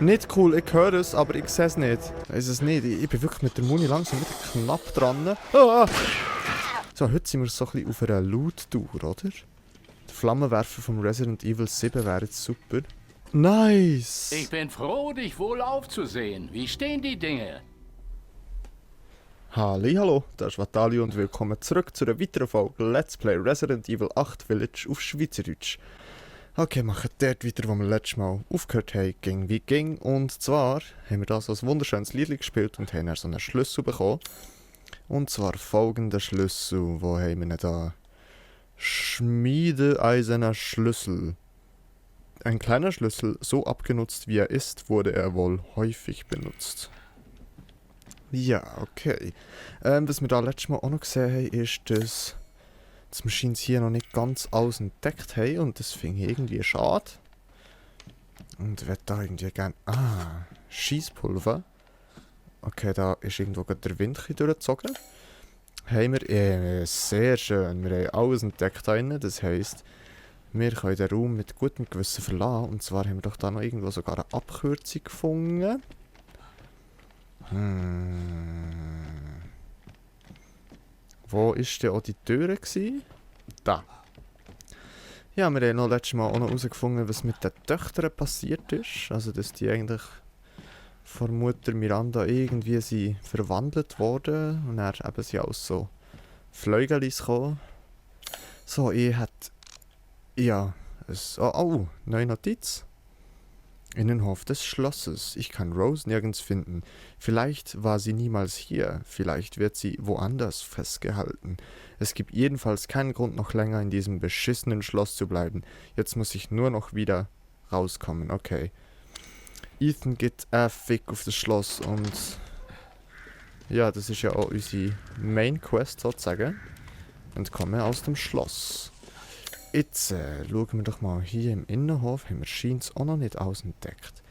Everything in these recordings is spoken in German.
Nicht cool, ich höre es, aber ich sehe es nicht. Ich weiß es nicht. Ich bin wirklich mit der Muni langsam wieder knapp dran. Ah! So, heute sind wir so ein bisschen auf einer Loot-Tour, oder? Der Flammenwerfer vom Resident Evil 7 wäre jetzt super. Nice! Ich bin froh, dich wohl aufzusehen. Wie stehen die Dinge? Hallo, das ist Vatalio und willkommen zurück zu einer weiteren Folge Let's Play Resident Evil 8 Village auf Schweizerdeutsch. Okay, machen dort weiter, wo wir letztes Mal aufgehört haben, ging wie ging. Und zwar haben wir da so ein wunderschönes Lied gespielt und haben dann so einen Schlüssel bekommen. Und zwar folgender Schlüssel. Wo haben wir ihn da? Schmiedeeiserner Schlüssel. Ein kleiner Schlüssel, so abgenutzt wie er ist, wurde er wohl häufig benutzt. Ja, okay. Was wir da letztes Mal auch noch gesehen haben, ist, dass die Machines hier noch nicht ganz alles entdeckt haben und das finde ich irgendwie schade. Und ich würde da irgendwie gerne... Ah, Scheisspulver. Okay, da ist irgendwo gerade der Wind durchgezogen. Haben wir... sehr schön. Wir haben alles entdeckt da drin. Das heisst, wir können den Raum mit gutem Gewissen verlassen. Und zwar haben wir doch da noch irgendwo sogar eine Abkürzung gefunden. Wo war denn auch die Tür? Da. Ja, wir haben noch letztes Mal auch noch herausgefunden, was mit den Töchtern passiert ist. Also, dass die eigentlich von Mutter Miranda irgendwie sind verwandelt wurden. Und dann eben sie auch so Flügelis gekommen. So, ich hätte... Ja, neue Notiz. Innenhof des Schlosses. Ich kann Rose nirgends finden. Vielleicht war sie niemals hier. Vielleicht wird sie woanders festgehalten. Es gibt jedenfalls keinen Grund, noch länger in diesem beschissenen Schloss zu bleiben. Jetzt muss ich nur noch wieder rauskommen. Okay. Ethan geht fick auf das Schloss und... Ja, das ist ja auch unsere Main Quest sozusagen. Entkommen aus dem Schloss. Jetzt schauen wir doch mal, hier im Innenhof haben wir scheint's auch noch nicht alles entdeckt.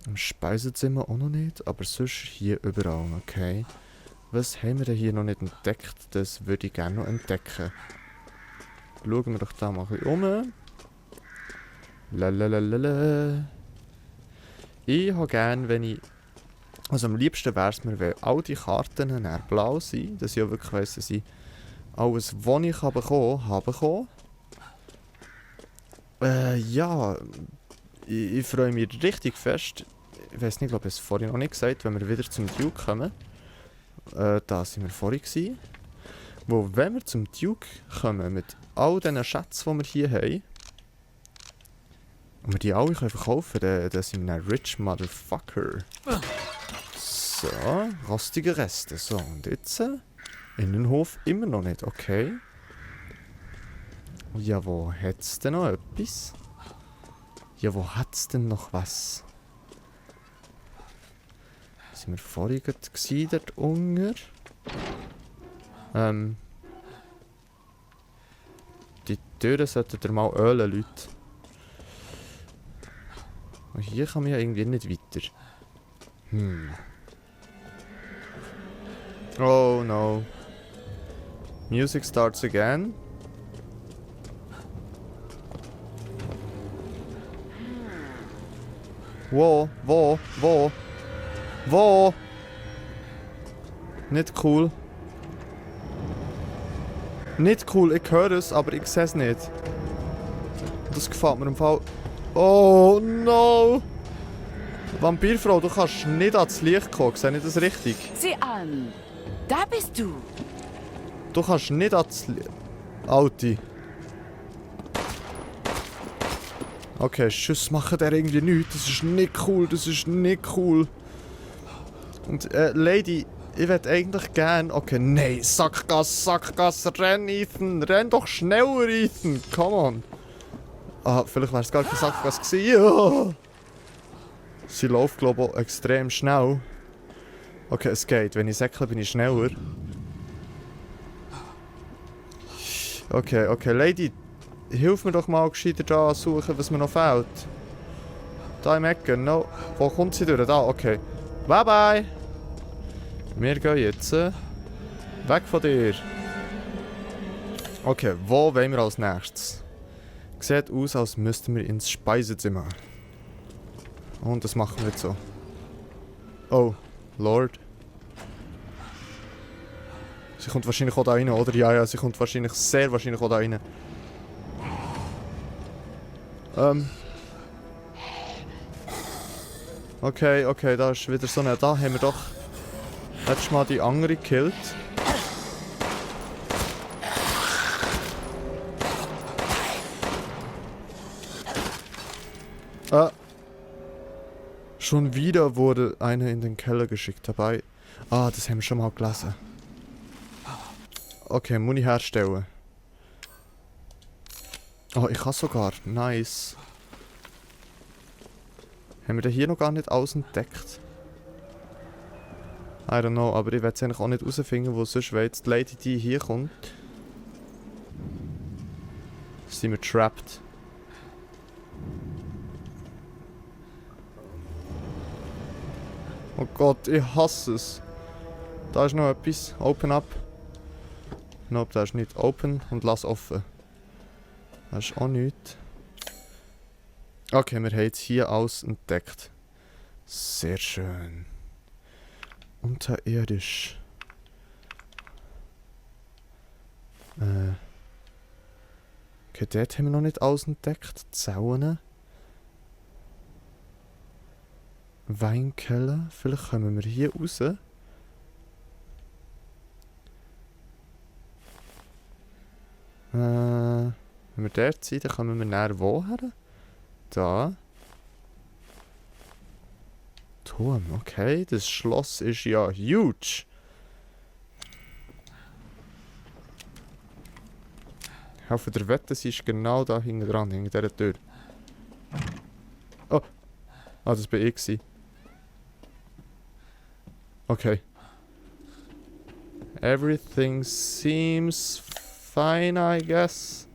Im Speisezimmer auch noch nicht, aber sonst hier überall, okay. Was haben wir denn hier noch nicht entdeckt? Das würde ich gerne noch entdecken. Schauen wir doch da mal ein bisschen um. Lalalala. Ich habe gerne, wenn ich... Also am liebsten wäre es mir, wenn all die Karten dann blau sind, dass ich auch wirklich weiss, dass ich alles, was ich bekommen habe. Ja, ich freue mich richtig fest. Ich weiß nicht, ob ich es vorhin noch nicht gesagt habe, wenn wir wieder zum Duke kommen. Da sind wir vorhin gewesen. Wo, wenn wir zum Duke kommen, mit all diesen Schätzen, die wir hier haben, und wir die alle verkaufen können, dann sind wir ein rich Motherfucker. So, rostige Reste. So, und jetzt... Innenhof immer noch nicht, okay. Ja, wo hat's denn noch etwas? Ja, wo hat's denn noch was? Sind wir vorhin gewesen, dort unten? Die Türen sollten ihr mal ölen, Leute. Und hier kann man ja irgendwie nicht weiter. Oh no. Music starts again. Wo? Nicht cool. Nicht cool, ich höre es, aber ich sehe es nicht. Das gefällt mir im Fall. Oh no! Vampirfrau, du kannst nicht ans Licht kommen, sehe ich das richtig? Sieh an, da bist du. Du kannst nicht ans Licht... Alte. Okay, Schuss machen der irgendwie nichts. Das ist nicht cool, das ist nicht cool. Und, Lady, ich hätte eigentlich gern... Okay, nein, Sackgasse, renn, Ethan. Renn doch schneller, Ethan. Come on. Ah, vielleicht wäre es gar keine Sackgasse gewesen. Ja. Sie läuft, glaube ich, auch extrem schnell. Okay, es geht. Wenn ich säckle, bin ich schneller. Okay, Lady, hilf mir doch mal gescheiter da suchen, was mir noch fehlt. Da im Ecken, no. Wo kommt sie durch? Da, okay. Bye bye! Wir gehen jetzt weg von dir. Okay, wo wollen wir als nächstes? Sieht aus, als müssten wir ins Speisezimmer. Und das machen wir jetzt so. Oh, Lord. Sie kommt wahrscheinlich auch da rein, oder? Ja, sie kommt wahrscheinlich, sehr wahrscheinlich auch da rein. Okay, da ist wieder so eine... Da haben wir doch letztes Mal die andere gekillt. Schon wieder wurde eine in den Keller geschickt dabei. Ah, das haben wir schon mal gelesen. Okay, Muni herstellen. Oh, ich kann sogar. Nice. Haben wir den hier noch gar nicht ausentdeckt? I don't know, aber ich werde es eigentlich auch nicht herausfinden, wo sonst, wenn jetzt die Lady die hier kommt. Sind wir trapped. Oh Gott, ich hasse es. Da ist noch etwas. Open up. Nope, da ist nicht. Open und lass offen. Das ist auch nichts. Okay, wir haben jetzt hier alles entdeckt. Sehr schön. Unterirdisch. Okay, dort haben wir noch nicht alles entdeckt. Zaunen. Weinkeller. Vielleicht kommen wir hier raus. Wenn wir dort sind, dann kommen wir näher woher? Da. Turm, okay. Das Schloss ist ja huge. Ich hoffe, der Wette ist genau da hinten dran, hinter dieser Tür. Oh. Ah, das war ich. Okay. Everything seems fine, I guess.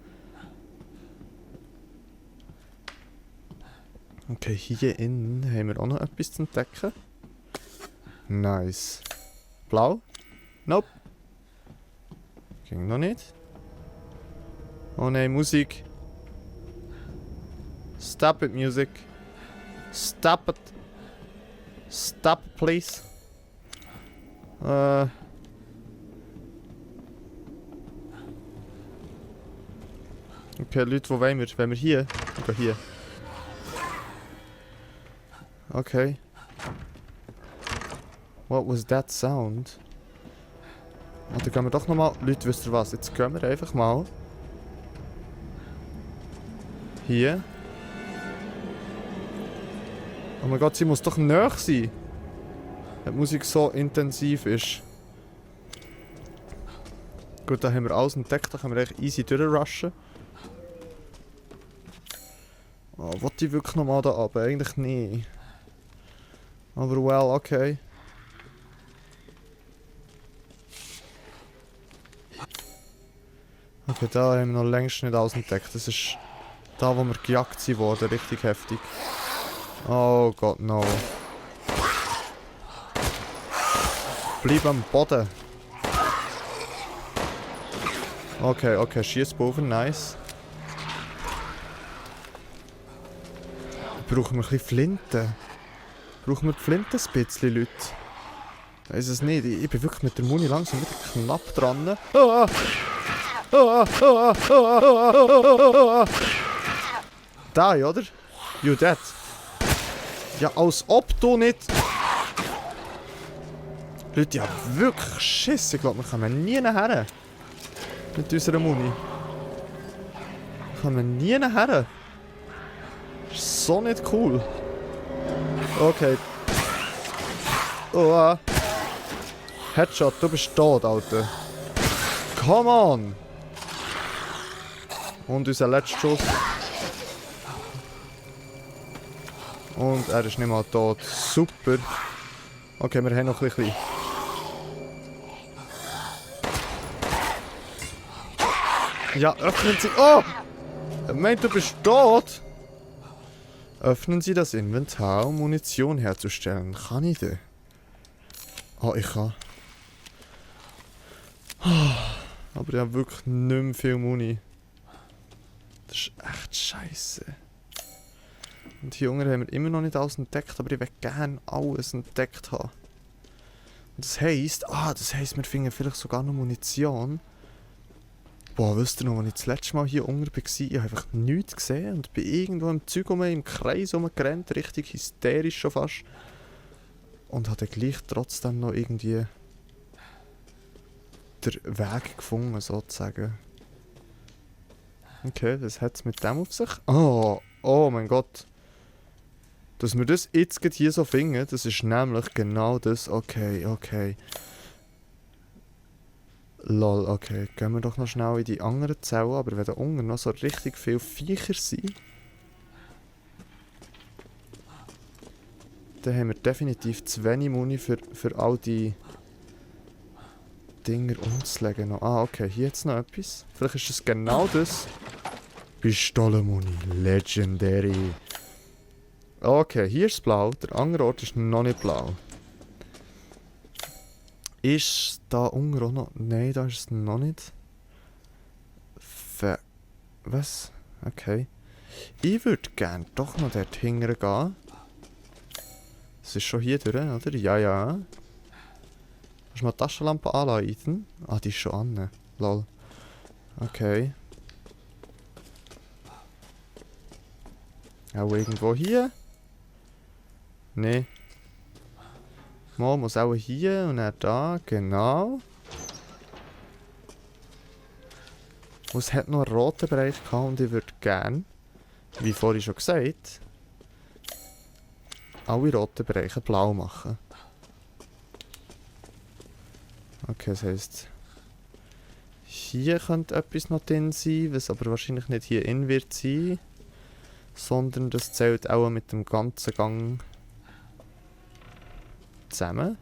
Okay, hier innen haben wir auch noch etwas zu entdecken. Nice. Blau? Nope. Ging noch nicht. Oh nein, Musik. Stop it, Music. Stop it. Stop, please. Okay, Leute, wo wollen wir? Wollen wir hier? Okay, hier. Okay. What was that sound? Ah, dann gehen wir doch nochmal... Leute, wisst ihr was? Jetzt gehen wir einfach mal... Hier. Oh mein Gott, sie muss doch näher sein. Wenn die Musik so intensiv ist. Gut, da haben wir alles entdeckt. Da können wir echt easy durchrushen. Oh, wollte ich wirklich nochmal da runter? Eigentlich nicht. Aber well, okay. Okay, da haben wir noch längst nicht alles entdeckt. Das ist da, wo wir gejagt wurden. Richtig heftig. Oh Gott, no. Bleib am Boden. Okay, Schießpulver, nice. Brauchen wir ein bisschen Flinte? Brauchen wir die Flinte ein bisschen, Leute? Ich weiss es nicht. Ich bin wirklich mit der Muni langsam wieder knapp dran. Da, oder? You dead. Ja, als ob du nicht... Leute, ja wirklich Schiss. Ich glaube, wir kommen nie nachher. Mit unserer Muni. Wir kommen nie nachher. Ist so nicht cool. Okay. Oh. Headshot, du bist tot, Alter. Come on! Und unser letzter Schuss. Und er ist nicht mal tot. Super. Okay, wir haben noch ein bisschen. Ja, öffnen Sie... Oh! Er meint, du bist tot! Öffnen Sie das Inventar, um Munition herzustellen. Kann ich das? Oh, ich kann. Aber ich habe wirklich nicht mehr viel Muni. Das ist echt scheiße. Und hier unten haben wir immer noch nicht alles entdeckt, aber ich will gerne alles entdeckt haben. Und das heisst, wir finden vielleicht sogar noch Munition. Boah, wisst ihr noch, als ich das letzte Mal hier unten war, ich habe einfach nichts gesehen und bin irgendwo im Zeug im Kreis rumgerannt, richtig hysterisch schon fast. Und habe dann gleich trotzdem noch irgendwie den Weg gefunden, sozusagen. Okay, was hat es mit dem auf sich? Oh mein Gott. Dass wir das jetzt gerade hier so finden, das ist nämlich genau das. Okay. Lol, okay. Gehen wir doch noch schnell in die anderen Zellen, aber wenn da unten noch so richtig viele Viecher sind, dann haben wir definitiv zu wenig Muni für all die Dinger umzulegen noch. Okay, hier jetzt noch etwas. Vielleicht ist es genau das. Pistolenmuni, legendary. Okay, hier ist es blau, der andere Ort ist noch nicht blau. Ist da unten auch noch? Nein, da ist es noch nicht. Was? Okay. Ich würde gerne doch noch dort hingern gehen. Es ist schon hier drin, oder? Ja. Hast du mal die Taschenlampe anlassen, Ethan? Ah, die ist schon an. Lol. Okay. Auch irgendwo hier? Nee. Man muss auch hier und dann da, genau. Und es hat noch einen roten Bereich gehabt und ich würde gerne, wie vorhin schon gesagt, alle roten Bereiche blau machen. Okay, das heisst, hier könnte etwas noch drin sein, was aber wahrscheinlich nicht hier in wird sein, sondern das zählt auch mit dem ganzen Gang zusammen.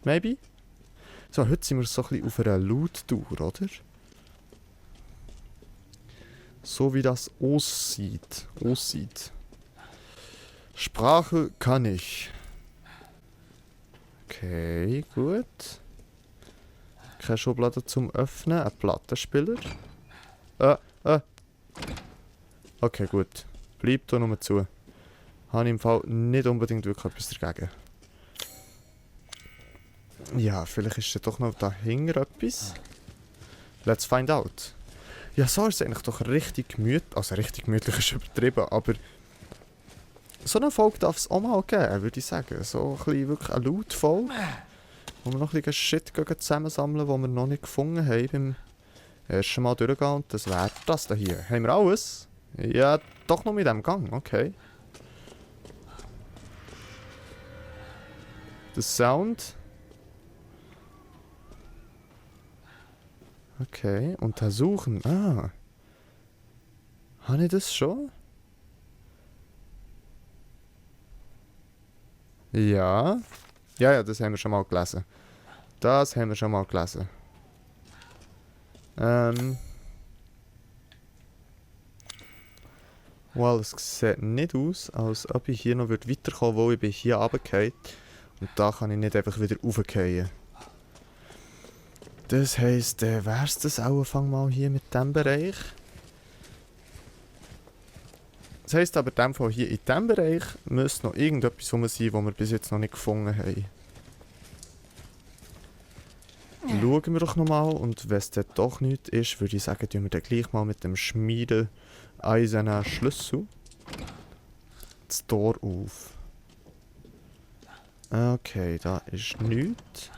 Maybe? So, heute sind wir so ein bisschen auf einer Loot-Tour, oder? So wie das aussieht. Sprache kann ich. Okay, gut. Keine Schublade zum Öffnen. Ein Plattenspieler. Okay, gut. Bleibt da nur zu. Habe ich im Fall nicht unbedingt wirklich etwas dagegen. Ja, vielleicht ist ja doch noch dahinter etwas. Let's find out. Ja, so ist es eigentlich doch richtig gemütlich. Also richtig gemütlich ist übertrieben, aber so eine Folge darf es auch mal geben, würde ich sagen. So ein bisschen wirklich eine Loot-Folge, wo wir noch ein bisschen Shit zusammensammeln, den wir noch nicht gefunden haben beim ersten Mal durchgehen. Und das wäre das hier. Haben wir alles? Ja, doch noch mit dem Gang, okay. Der Sound. Okay, untersuchen. Habe ich das schon? Ja. Ja, das haben wir schon mal gelesen. Well, es sieht nicht aus, als ob ich hier noch weiterkommen würde, weil ich bin hier runtergefallen. Und da kann ich nicht einfach wieder raufgehen. Das heisst, wär's das auch mal hier mit diesem Bereich? Das heisst aber, in dem Fall hier in diesem Bereich müsste noch irgendetwas rum sein, was wir bis jetzt noch nicht gefunden haben. Schauen wir doch nochmal, und wenn es dann doch nichts ist, würde ich sagen, tun wir dann gleich mal mit dem schmiedeeisernen Schlüssel das Tor auf. Okay, da ist nichts.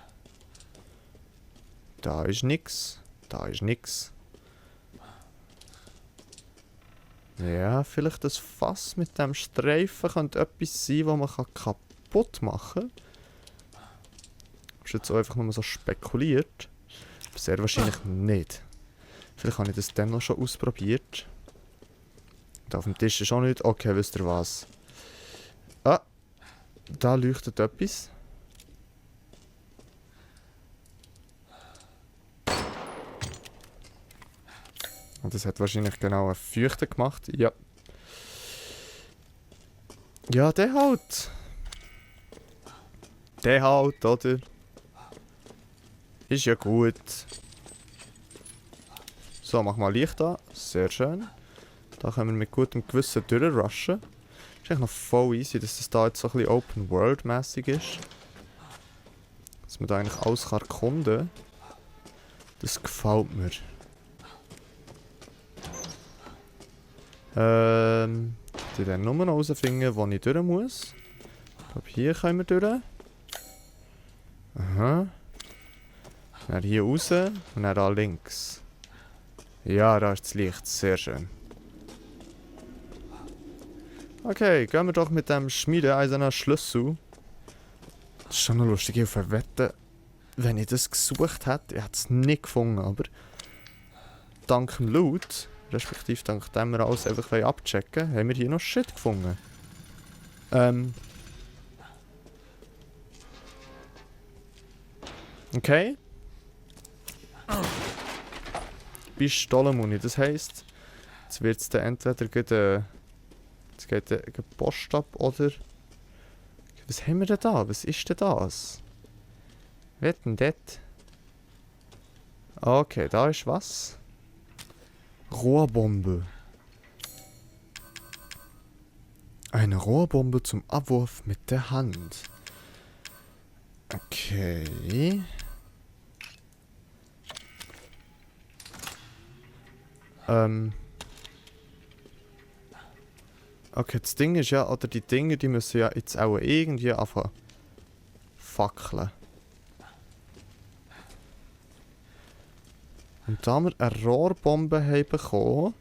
Da ist nix. Ja, vielleicht das Fass mit dem Streifen könnte etwas sein, das man kaputt machen kann. Ist jetzt auch einfach nur so spekuliert. Aber sehr wahrscheinlich nicht. Vielleicht habe ich das dann noch schon ausprobiert. Da auf dem Tisch ist auch nicht. Okay, wisst ihr was? Da leuchtet etwas. Und das hat wahrscheinlich genau einen Feuchten gemacht. Ja. Ja, der halt. Oder? Ist ja gut. So, mach mal Licht an. Sehr schön. Da können wir mit gutem Gewissen durchrushen. Ist eigentlich noch voll easy, dass das da jetzt so ein bisschen Open-World-mässig ist. Dass man da eigentlich alles kann erkunden kann. Das gefällt mir. Die dann nur noch herausfinden, wo ich durch muss. Ich glaube, hier können wir durch. Aha. Dann hier raus und dann da links. Ja, da ist das Licht. Sehr schön. Okay, gehen wir doch mit dem schmiedeeisernen Schlüssel. Das ist schon noch lustig. Ich verwette, wenn ich das gesucht hätte, ich hätte es nicht gefunden, aber dank dem Loot, respektive dank dem wir alles einfach abchecken, haben wir hier noch Shit gefunden. Okay. Pistolenmuni, das heisst, jetzt wird es dann entweder gleich, jetzt geht der Post ab oder... Was haben wir denn da? Was ist denn das? Was denn das? Okay, da ist was. Rohrbombe. Eine Rohrbombe zum Abwurf mit der Hand. Okay. Okay, das Ding ist ja, oder die Dinge, die müssen ja jetzt auch irgendwie anfangen fackeln. Und da wir eine Rohrbombe haben bekommen,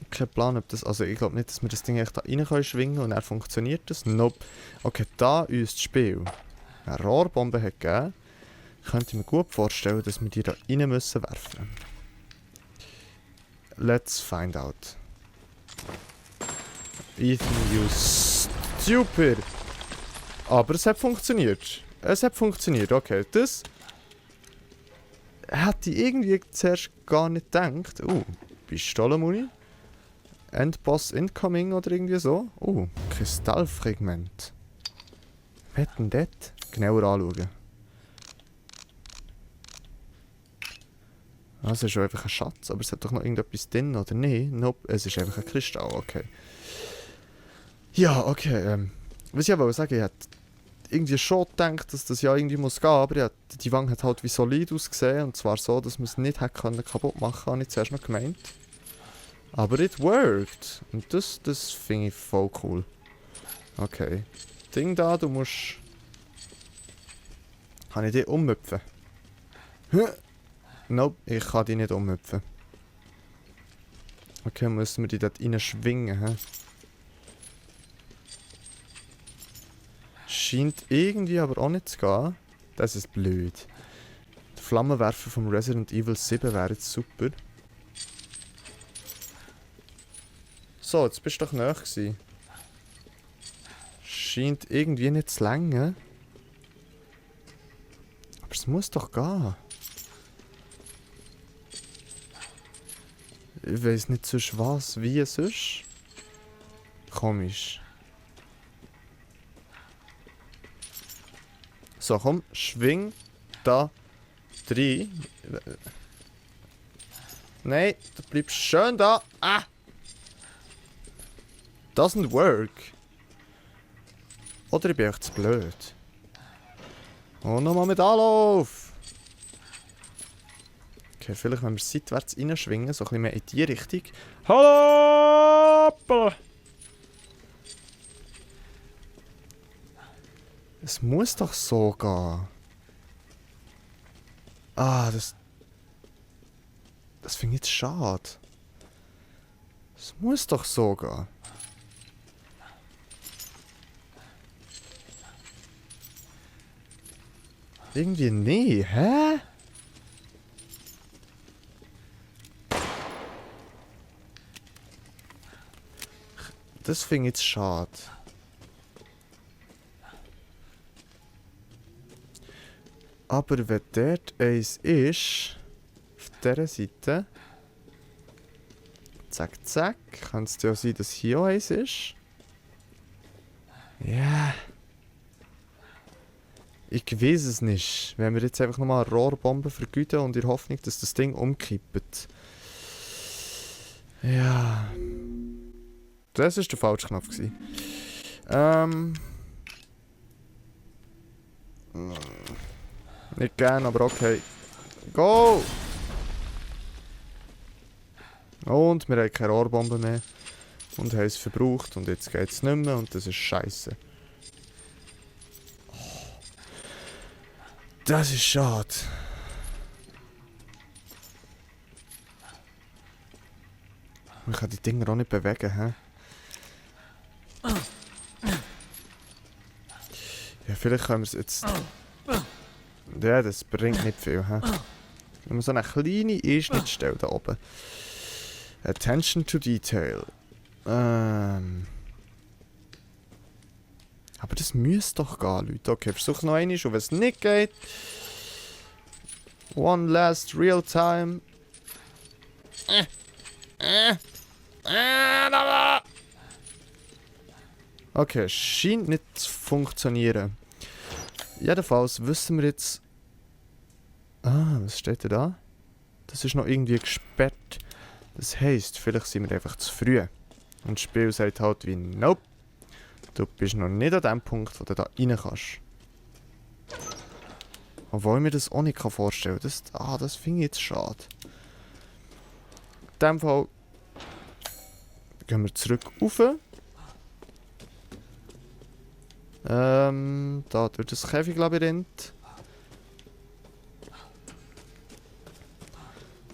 kein Plan, ob das, also ich glaube nicht, dass wir das Ding echt da rein können schwingen und dann funktioniert das. Nope. Okay, da uns das Spiel eine Rohrbombe hat gegeben, könnte ich mir gut vorstellen, dass wir die da rein müssen werfen. Let's find out. Ethan, you stupid! Aber es hat funktioniert. Es hat funktioniert, okay. Das hätte ich irgendwie zuerst gar nicht gedacht. Pistolenmuni. Endboss incoming oder irgendwie so. Kristallfragment. Was hat denn das? Genauer anschauen. Das ist schon einfach ein Schatz, aber es hat doch noch irgendetwas drin, oder nicht? Nope, es ist einfach ein Kristall, okay. Ja, okay, was ich aber sagen, ich hätte irgendwie schon gedacht, dass das ja irgendwie muss gehen, aber die Wange hat halt wie solid ausgesehen, und zwar so, dass man es nicht hätte kaputt machen können, habe ich zuerst noch gemeint. Aber it worked! Und das finde ich voll cool. Okay. Ding da, du musst... Kann ich dich umhüpfen? Nope, ich kann die nicht umhüpfen. Okay, müssen wir die dort rein schwingen, hä? Scheint irgendwie aber auch nicht zu gehen. Das ist blöd. Der Flammenwerfer vom Resident Evil 7 wäre jetzt super. So, jetzt bist du doch nahe gewesen. Scheint irgendwie nicht zu lange. Aber es muss doch gehen. Ich weiss nicht sonst was, wie sonst. Komisch. So, komm, schwing da rein. Nein, du bleibst schön da. Ah! Doesn't work. Oder ich bin echt zu blöd. Und nochmal mit Anlauf. Okay, vielleicht wenn wir seitwärts reinschwingen, so ein bisschen mehr in die Richtung. Hallo! Es muss doch so gehen. Das finde ich jetzt schade. Es muss doch so gehen. Irgendwie nee, hä? Das finde ich jetzt schade. Aber wenn dort eins ist, auf dieser Seite, zack, zack, kann es ja sein, dass hier auch eins ist. Ja. Yeah. Ich weiß es nicht. Wenn wir jetzt einfach nochmal eine Rohrbombe vergüten und in der Hoffnung, dass das Ding umkippt. Ja. Das war der falsche Knopf gewesen. Nicht gern, aber okay. Go! Und wir haben keine Rohrbombe mehr. Und haben es verbraucht und jetzt geht es nicht mehr und das ist scheiße. Das ist schade. Man kann die Dinger auch nicht bewegen, hä? Ja, vielleicht können wir es jetzt... Ja, das bringt nicht viel, hä? Wenn man so eine kleine Einschnittstelle da oben. Attention to Detail. Aber das müsste doch gehen, Leute. Okay, versuch noch einmal, und wenn es nicht geht... One last real time. Okay, scheint nicht zu funktionieren. Jedenfalls wissen wir jetzt... was steht denn da? Das ist noch irgendwie gesperrt. Das heisst, vielleicht sind wir einfach zu früh. Und das Spiel sagt halt wie, nope. Du bist noch nicht an dem Punkt, wo du da rein kannst. Obwohl ich mir das auch nicht vorstellen kann. Das finde ich jetzt schade. In dem Fall gehen wir zurück rauf. Da durch das Käfiglabyrinth.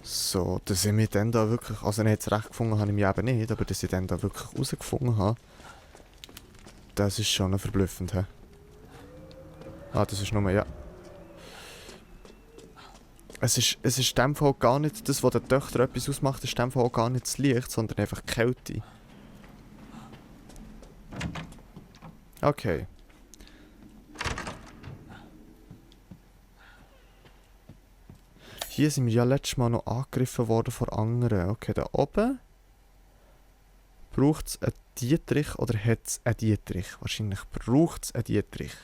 So, dass ich mich dann da wirklich... Also nicht jetzt recht gefunden habe ich mich eben nicht, aber dass ich dann da wirklich herausgefunden habe, das ist schon noch verblüffend. He? Das ist nur... Ja. Es ist in dem Fall gar nicht das, was der Töchter etwas ausmacht, ist in dem Fall auch gar nicht das Licht, sondern einfach die Kälte. Okay. Hier sind wir ja letztes Mal noch angegriffen worden von anderen. Okay, da oben. Braucht es einen Dietrich oder hat es einen Dietrich? Wahrscheinlich braucht es einen Dietrich.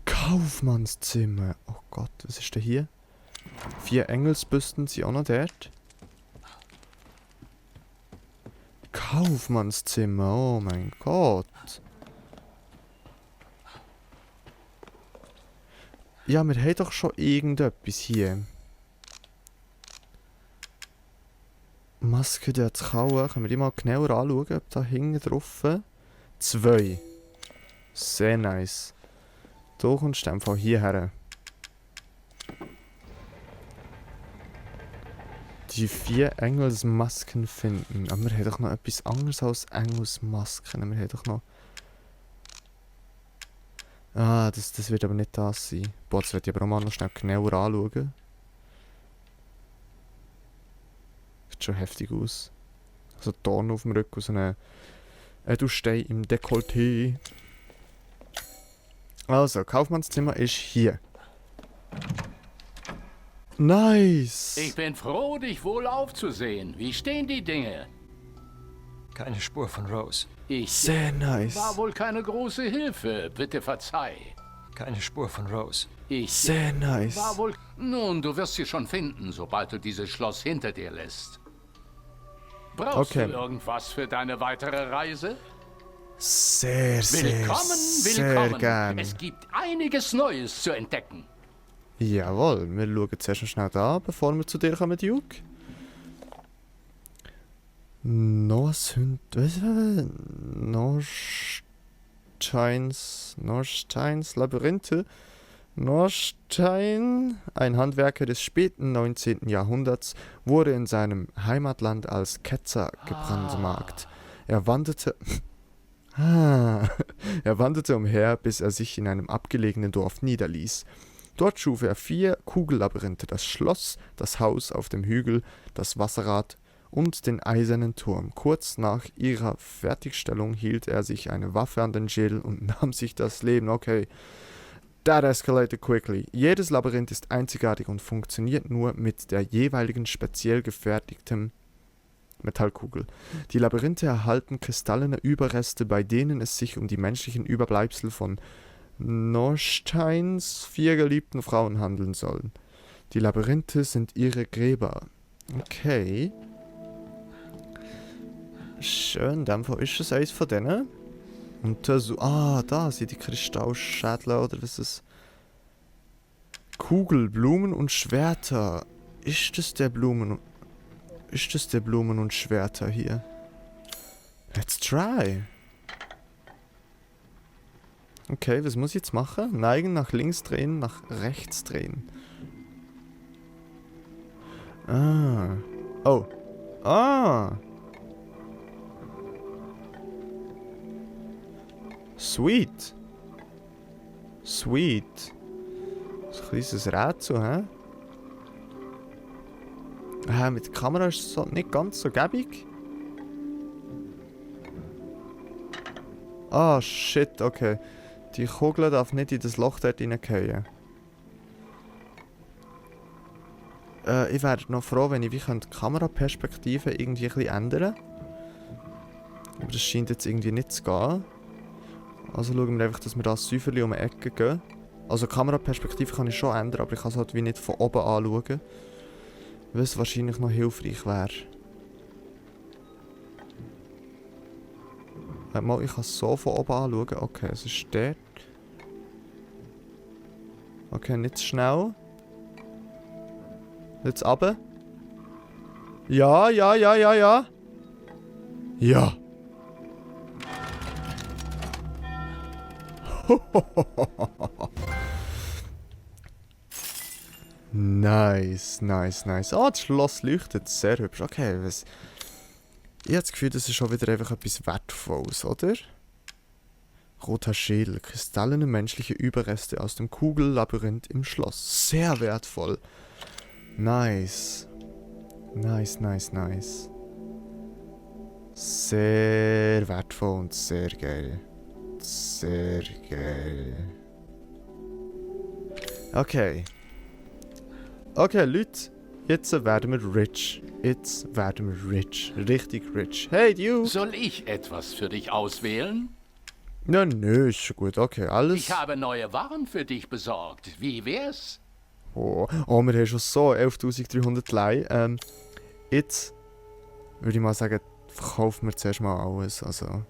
Kaufmannszimmer. Oh Gott, was ist denn hier? 4 Engelsbüsten sind auch noch dort. Kaufmannszimmer, oh mein Gott. Ja, wir haben doch schon irgendetwas hier. Maske der Kauen. Können wir die mal genauer anschauen, ob da hinten drauf... 2. Sehr nice. Du kommst einfach hierher. Die 4 Engelsmasken finden. Aber wir haben doch noch etwas anderes als Engelsmasken. Wir haben doch noch... das wird aber nicht das sein. Boah, das werde ich aber auch mal noch schnell genauer anschauen. Sieht schon heftig aus. So Dorn auf dem Rücken, so ein Edelstein im Dekolleté. Also, Kaufmannszimmer ist hier. Nice! Ich bin froh, dich wohl aufzusehen. Wie stehen die Dinge? Keine Spur von Rose. Sehr nice. War wohl keine große Hilfe. Bitte verzeih. Keine Spur von Rose. Sehr nice. War wohl... Nun, du wirst sie schon finden, sobald du dieses Schloss hinter dir lässt. Brauchst du irgendwas für deine weitere Reise? Sehr, sehr, sehr gern. Es gibt einiges Neues zu entdecken. Jawohl, wir schauen zuerst schnell da, bevor wir zu dir kommen, Duke. Norsteins Labyrinthe. Norstein, ein Handwerker des späten 19. Jahrhunderts, wurde in seinem Heimatland als Ketzer gebrandmarkt. Er wanderte umher, bis er sich in einem abgelegenen Dorf niederließ. Dort schuf er 4 Kugellabyrinthe, das Schloss, das Haus auf dem Hügel, das Wasserrad und den eisernen Turm. Kurz nach ihrer Fertigstellung hielt er sich eine Waffe an den Schädel und nahm sich das Leben. Okay, that escalated quickly. Jedes Labyrinth ist einzigartig und funktioniert nur mit der jeweiligen speziell gefertigten Metallkugel. Die Labyrinthe erhalten kristallene Überreste, bei denen es sich um die menschlichen Überbleibsel von Norsteins 4 geliebten Frauen handeln soll. Die Labyrinthe sind ihre Gräber. Okay. Schön, in dem Fall ist es eins von denen. Und so, da sind die Kristallschädel oder was ist. Kugel, Blumen und Schwerter. Ist das der Blumen und Schwerter hier? Let's try. Okay, was muss ich jetzt machen? Neigen, nach links drehen, nach rechts drehen. Oh. Sweet. Sweet. So ein kleines Rätsel, hä? Mit der Kamera ist es nicht ganz so gäbig. Shit, okay. Die Kugel darf nicht in das Loch dort reingehen. Ich wäre noch froh, wenn ich die Kameraperspektive irgendwie ein bisschen ändern kann. Aber das scheint jetzt irgendwie nicht zu gehen. Also schauen wir einfach, dass wir da säuferlich um die Ecke gehen. Also die Kameraperspektive kann ich schon ändern, aber ich kann es halt wie nicht von oben anschauen. Was wahrscheinlich noch hilfreich wäre. Mal, ich kann es so von oben anschauen. Okay, es ist dort. Okay, nicht zu schnell. Jetzt runter. Ja. Ja. Nice. Das Schloss leuchtet sehr hübsch. Okay, was... Ich habe das Gefühl, das ist schon wieder einfach etwas Wertvolles, oder? Roter Schädel, kristallene menschliche Überreste aus dem Kugellabyrinth im Schloss. Sehr wertvoll. Nice. Sehr wertvoll und sehr geil. Okay. Okay, Leute. Jetzt werden wir rich. Richtig rich. Hey, du! Soll ich etwas für dich auswählen? Nö, ist schon gut. Okay, alles. Ich habe neue Waren für dich besorgt. Wie wär's? Oh, wir haben schon so 11.300 Lei. Jetzt würde ich mal sagen, verkaufen wir zuerst mal alles. Also.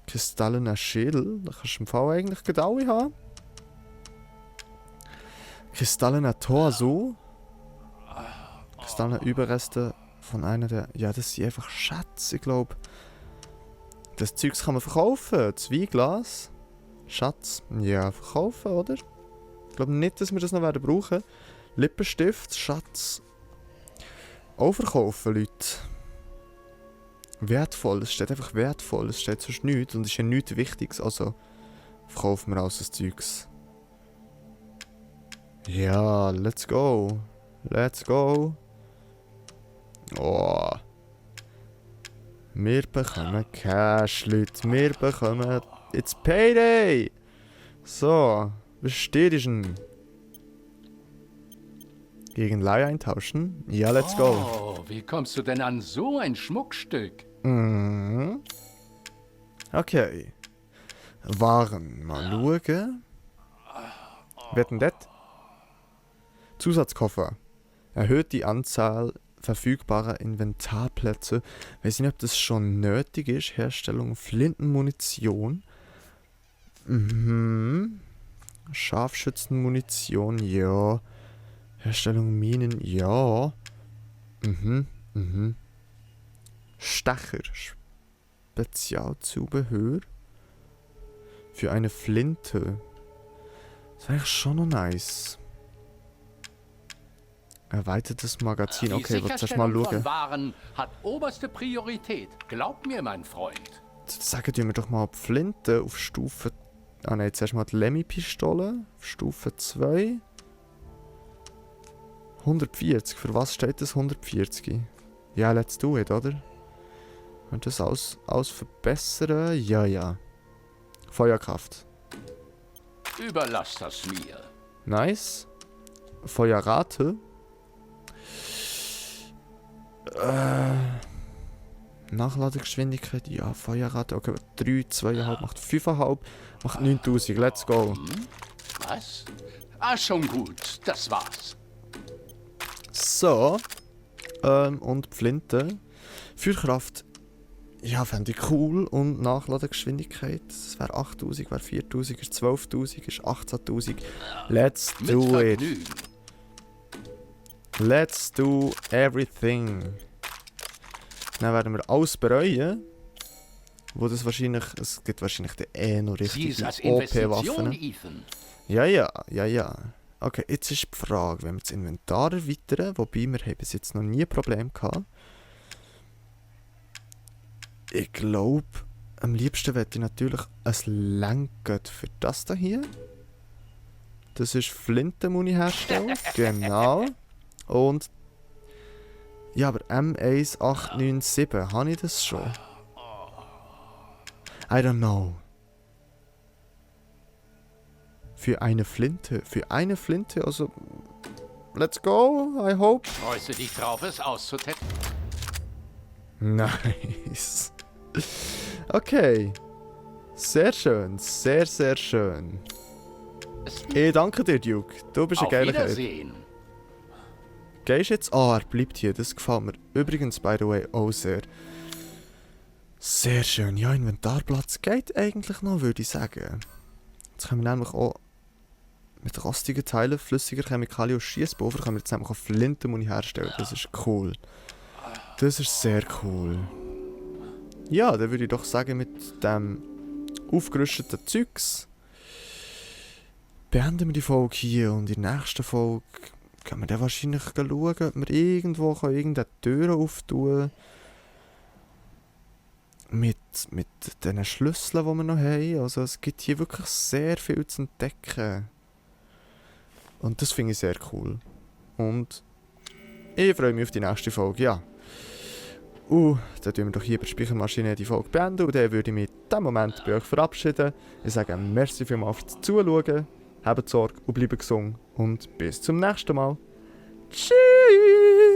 Kristallener Schädel. Da kannst du im Fall eigentlich gerade alle haben. Kristallener Torso. Kristallene Überreste von einer der... Ja, das sind einfach Schätze, ich glaube. Das Zeugs kann man verkaufen. 2 Glas. Schatz. Ja, verkaufen, oder? Ich glaube nicht, dass wir das noch werden brauchen. Lippenstift, Schatz. Auch verkaufen, Leute. Wertvoll. Es steht einfach wertvoll. Es steht sonst nichts. Und es ist ja nichts Wichtiges. Also verkaufen wir alles das Zeugs. Ja, let's go. Oh. Wir bekommen Cash, Leute. Wir bekommen... It's Payday! So, was steht denn? Gegen Leih eintauschen? Ja, let's go. Oh, wie kommst du denn an so ein Schmuckstück? Okay. Waren. Mal schauen. Wer denn das? Zusatzkoffer. Erhöht die Anzahl verfügbarer Inventarplätze. Ich weiß nicht, ob das schon nötig ist. Herstellung Flintenmunition. Scharfschützenmunition, ja. Herstellung Minen, ja. Stecher. Spezialzubehör. Für eine Flinte. Das wäre eigentlich schon noch nice. Erweitertes Magazin. Okay, wir zuerst mal schauen. Die Waren hat oberste Priorität. Glaub mir, mein Freund. Sagen wir doch mal, ob Flinte auf Stufe... Ah nein, zuerst mal die Lemmy-Pistole. Auf Stufe 2. 140. Für was steht das 140? Ja, let's do it, oder? Und das aus verbessern? Ja. Feuerkraft. Überlass das mir. Nice. Feuerrate. Nachladegeschwindigkeit, ja, Feuerrate, okay, 3, 2,5 macht 5,5, macht 9000, let's go. Was? Schon gut, das war's. So. Und die Flinte. Feuerkraft. Ja, fände ich cool. Und Nachladegeschwindigkeit. Das wäre 8000, wäre 4000, ist 12000, ist 18000. Let's do it. Let's do everything. Dann werden wir alles bereuen. Wo das wahrscheinlich... Es gibt wahrscheinlich noch richtige OP-Waffen. Ja. Okay, jetzt ist die Frage, wenn wir das Inventar erweitern, wobei wir haben bis jetzt noch nie ein Problem gehabt. Ich glaube, am liebsten möchte ich natürlich ein Lenkrad für das hier. Das ist Flintenmuni herstellen, genau. Und... Ja, aber M1897, habe ich das schon? I don't know. Für eine Flinte, also... Let's go, I hope. Freust du dich drauf, es auszutesten? Nice. Okay. Sehr schön, sehr, sehr schön. Ich danke dir, Duke. Du bist ein geiler Kerl. Gehst jetzt? Ah, er bleibt hier. Das gefällt mir übrigens, by the way, auch sehr. Sehr schön. Ja, Inventarplatz geht eigentlich noch, würde ich sagen. Jetzt können wir nämlich auch mit rostigen Teilen, flüssiger Chemikalien und Schiesspulver können wir jetzt nämlich auch Flintenmuni herstellen. Das ist cool. Das ist sehr cool. Ja, dann würde ich doch sagen, mit dem aufgerüsteten Zeugs beenden wir die Folge hier und in der nächsten Folge können wir dann wahrscheinlich schauen, ob wir irgendwo irgendeine Tür auftun mit den Schlüsseln, die wir noch haben. Also es gibt hier wirklich sehr viel zu entdecken. Und das finde ich sehr cool. Und ich freue mich auf die nächste Folge, ja. Dann tun wir doch hier bei der Speichermaschine die Folge beenden und dann würde ich mich in diesem Moment bei euch verabschieden. Ich sage merci vielmals fürs Zuschauen, habt Sorge und bleibt gesund und bis zum nächsten Mal. Tschüss!